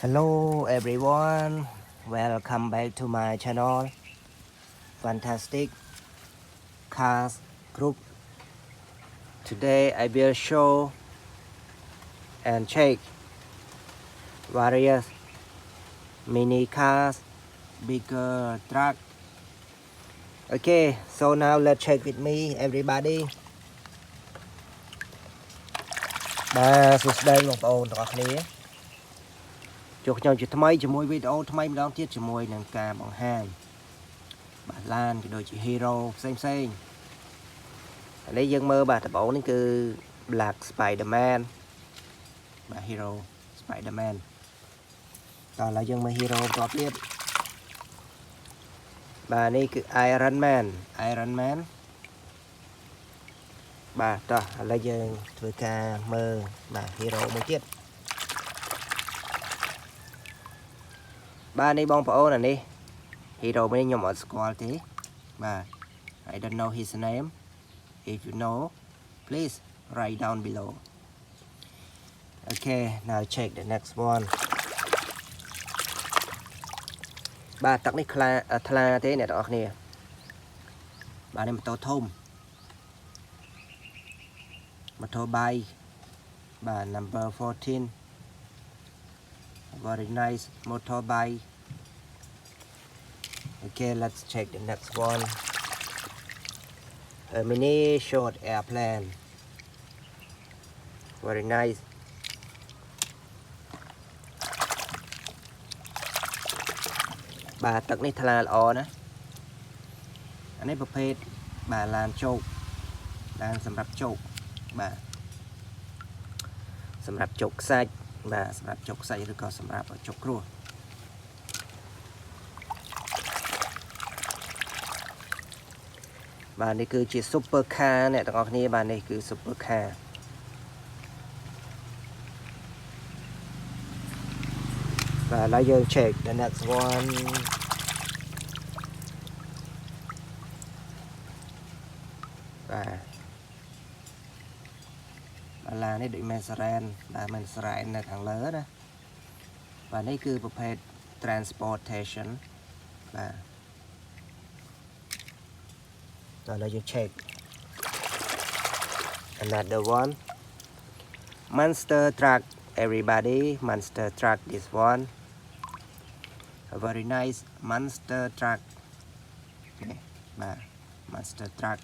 Hello everyone, welcome back to my channel. Fantastic Cars Group. Today I will show and check various mini cars, bigger truck. Okay, so now let's check with me everybody. បាទសួស្តីបងប្អូនទាំងអស់គ្នាជួបខ្ញុំជាថ្មីជាមួយវីដេអូថ្មីម្ដងទៀតជាមួយនឹងការបង្ហាញបាទឡានក៏ដូចជា Hero ផ្សេងឥឡូវយើងមើលបាទដំបូងនេះគឺ Black Spider-Man បាទ Hero Spider-Man តោះឥឡូវយើងមើល Hero បន្តទៀតបាទនេះគឺ Iron Man បាទតោះឥឡូវយើងធ្វើការមើលបាទ Hero មួយទៀតបាទនេះបងប្អូនអានេះ Hero នេះខ្ញុំអត់ស្គាល់ទេបាទ I don't know his name. If you know, please write down below. Okay, now check the next one. បាទទឹកនេះថ្លាទេអ្នកទាំងអស់គ្នាបាទនេះម៉ូតូធំម៉ូតូbike បាទ number 14 very nice motorbike. Okay, let's check the next one. A mini short airplane, very nice. Bà tật này thật là ổn á. Anh ấyประเภท bà làm chụp, làm สำหรับchụp, bà สำหรับ chụp sạch, bà สำหรับ chụp sạch หรือก็ สำหรับ chụp cua. Bà này cứ chỉ super car này, tất cả các bà này cứ super car. Và lại giờ check the next one. Và là này định Membersihkan là Membersihkan là thằng lớn đó. Và đây cứประเภท transportation. Và rồi là you check another one. Monster truck, everybody. Monster truck, this one. A very nice monster truck. Okay, bà monster truck.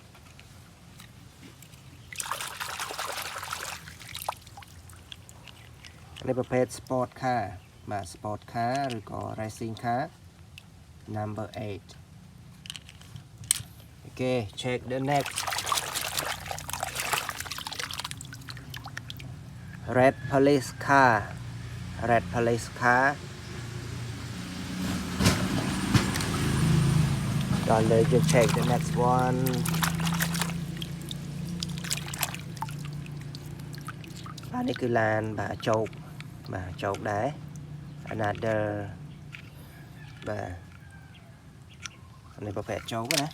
Này ประเภท sport car បាទ sport car ឬក៏ racing car number 8. Okay, check the next. Red police car. Red police car. Rồi let's just check the next one. Bà này cứ làn bà chột đá. Another bà này ประเภท chột đó nè.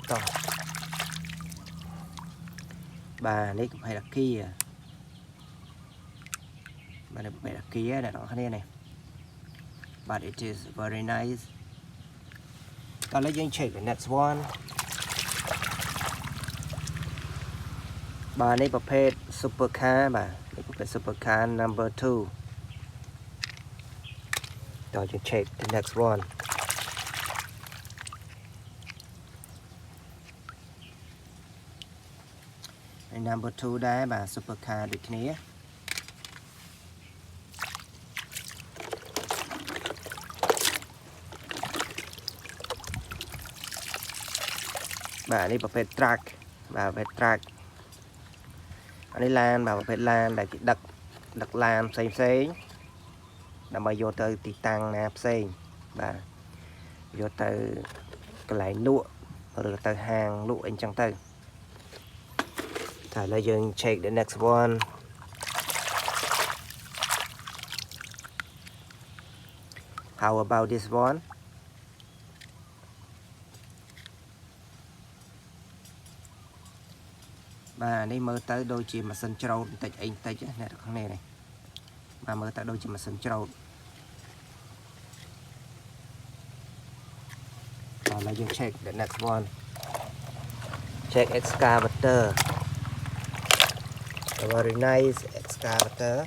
Rồi. Bà này cũng phải là kia. Bà này phải là kia này, đó này. But it is very nice. Còn lấy dân check the next one. Bà này ประเภท super car bà này ประเภท super car number 2. Rồi dân check the next one. Number 2 ដែរបាទ super car ដូចគ្នាបាទនេះប្រភេទ truck បាទប្រភេទ truck អានេះឡានបាទប្រភេទឡានដែលគេដឹកឡានផ្សេងដើម្បីយកទៅទីតាំងណាផ្សេងបាទយកទៅកន្លែងលក់ឬទៅហាងលក់អីចឹងទៅតែឥឡូវយើង check the next one. How about this one? Bà này mơ tới đôi chì mà sân trâu tịch anh tịch nè, này này. Bà mơ tới đôi chì mà sân trâu Now you check the next one. Check excavator. A very nice excavator.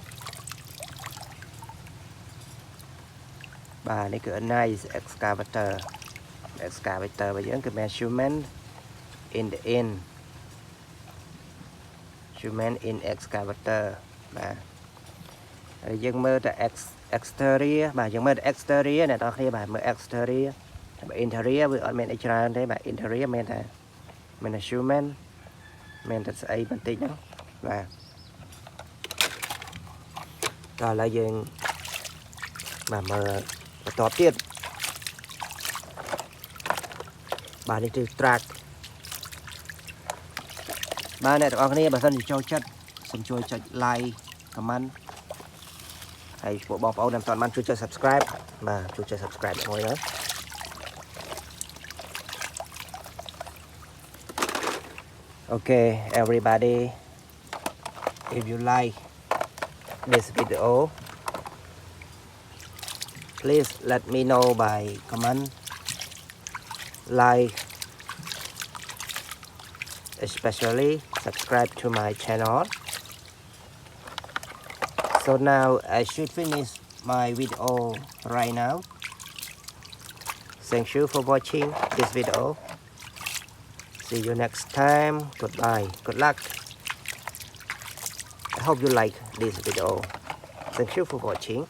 Bà này cứ nice excavator. Excavator bây giờ cái measurement in the end. Measurement in excavator. Bà dân mơ là exterior. Bà dân mơ là exterior này, đó khi bà mơ exterior. Bà interior với ở bên exterior thế bà interior men là measurement men là ấy bản tính đó. Và đó là dân mà mơต่อទៀតបាទនេះគឺ track បាទអ្នកទាំងអស់គ្នាបើសិនជាចូលចិត្តសូមជួយចុច like comment ហើយពួកបងប្អូនដែលមិនទាន់បានជួយចុច subscribe បាទជួយចុច subscribe មួយណា Okay everybody, if you like this video, please let me know by comment, like, especially subscribe to my channel. So now I should finish my video right now. Thank you for watching this video. See you next time. Goodbye. Good luck. I hope you like this video. Thank you for watching.